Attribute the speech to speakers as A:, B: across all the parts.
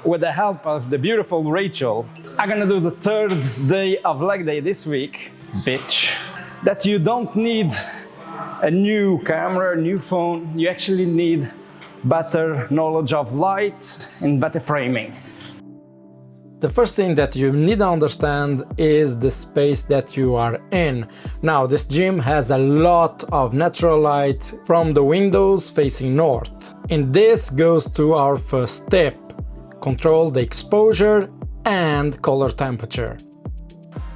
A: with the help of the beautiful Rachel, I'm gonna do the third day of leg day this week, bitch, that you don't need a new camera, a new phone. You actually need better knowledge of light and better framing.
B: The first thing that you need to understand is the space that you are in. Now, this gym has a lot of natural light from the windows facing north. And this goes to our first step: control the exposure and color temperature.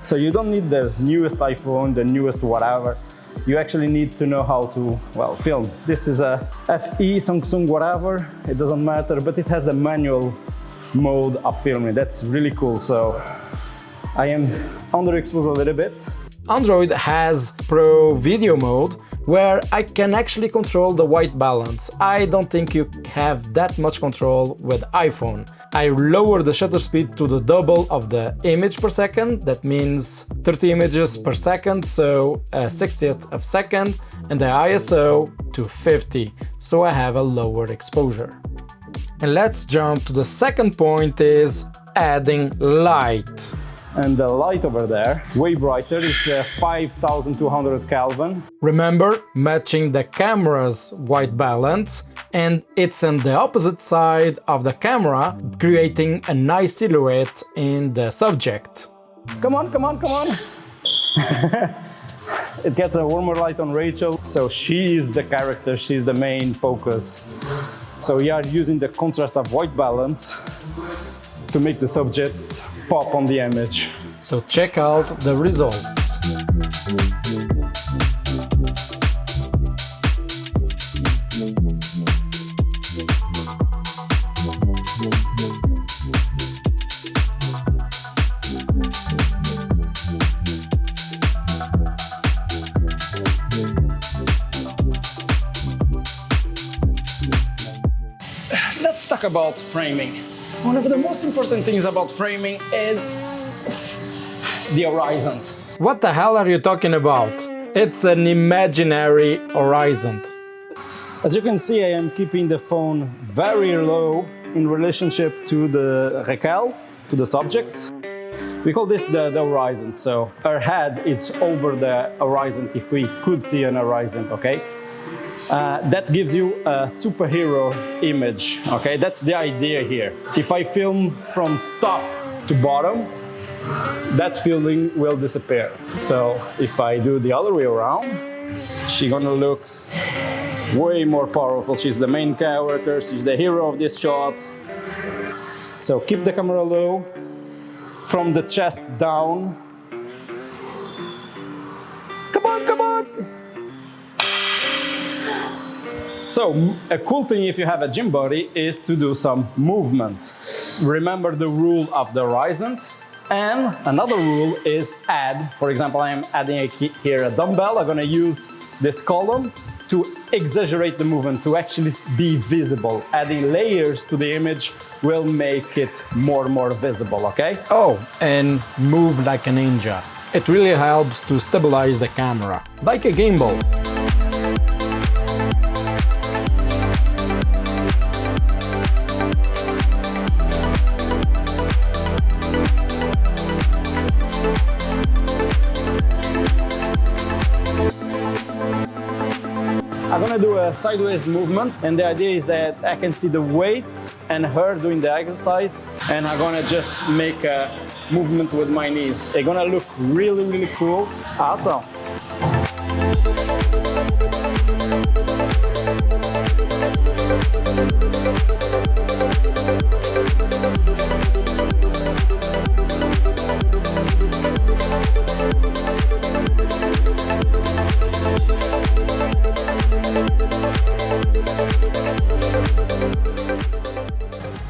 A: So you don't need the newest iPhone, the newest whatever. You actually need to know how to, well, film. This is a FE, Samsung, whatever, it doesn't matter, but it has the manual mode of filming. That's really cool. So I am underexposed a little bit.
B: Android has Pro Video mode, where I can actually control the white balance. I don't think you have that much control with iPhone. I lower the shutter speed to the double of the image per second. That means 30 images per second, so a 60th of second, and the ISO to 50, so I have a lower exposure. And let's jump to the second point, is adding light.
A: And the light over there, way brighter, is 5200 Kelvin.
B: Remember, matching the camera's white balance, and it's on the opposite side of the camera, creating a nice silhouette in the subject.
A: Come on, come on, come on! It gets a warmer light on Rachel, so she is the character, she's the main focus. So we are using the contrast of white balance to make the subject pop on the image.
B: So check out the results.
A: Let's talk about framing. One of the most important things about framing is the horizon.
B: What the hell are you talking about? It's an imaginary horizon.
A: As you can see, I am keeping the phone very low in relationship to the Raquel, to the subject. We call this the horizon, so her head is over the horizon if we could see an horizon, okay? That gives you a superhero image, okay? That's the idea here. If I film from top to bottom, that feeling will disappear. So if I do the other way around, she's gonna look way more powerful. She's the main character, she's the hero of this shot. So keep the camera low, from the chest down. Come on, come on! So, a cool thing if you have a gym body is to do some movement. Remember the rule of the horizon. And another rule is add. For example, I am adding here a dumbbell. I'm gonna use this column to exaggerate the movement, to actually be visible. Adding layers to the image will make it more visible, okay?
B: Oh, and move like a ninja. It really helps to stabilize the camera, like a gimbal.
A: I'm gonna do a sideways movement, and the idea is that I can see the weight and her doing the exercise, and I'm gonna just make a movement with my knees. It's gonna look really cool. Awesome.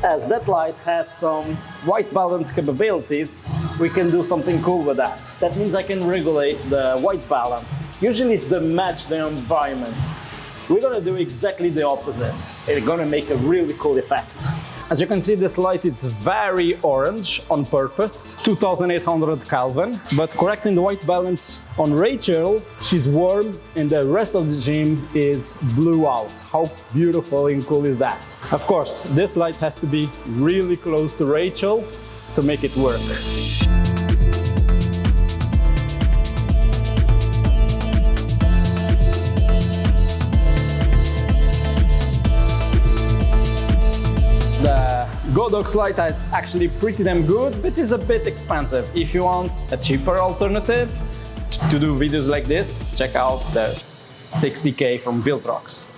A: As that light has some white balance capabilities, we can do something cool with that. That means I can regulate the white balance. Usually it's to match the environment. We're gonna do exactly the opposite. It's gonna make a really cool effect. As you can see, this light is very orange on purpose, 2800 Kelvin, but correcting the white balance on Rachel, she's warm and the rest of the gym is blue out. How beautiful and cool is that? Of course, this light has to be really close to Rachel to make it work. The Godox light is actually pretty damn good, but it's a bit expensive. If you want a cheaper alternative to do videos like this, check out the 60K from Viltrox.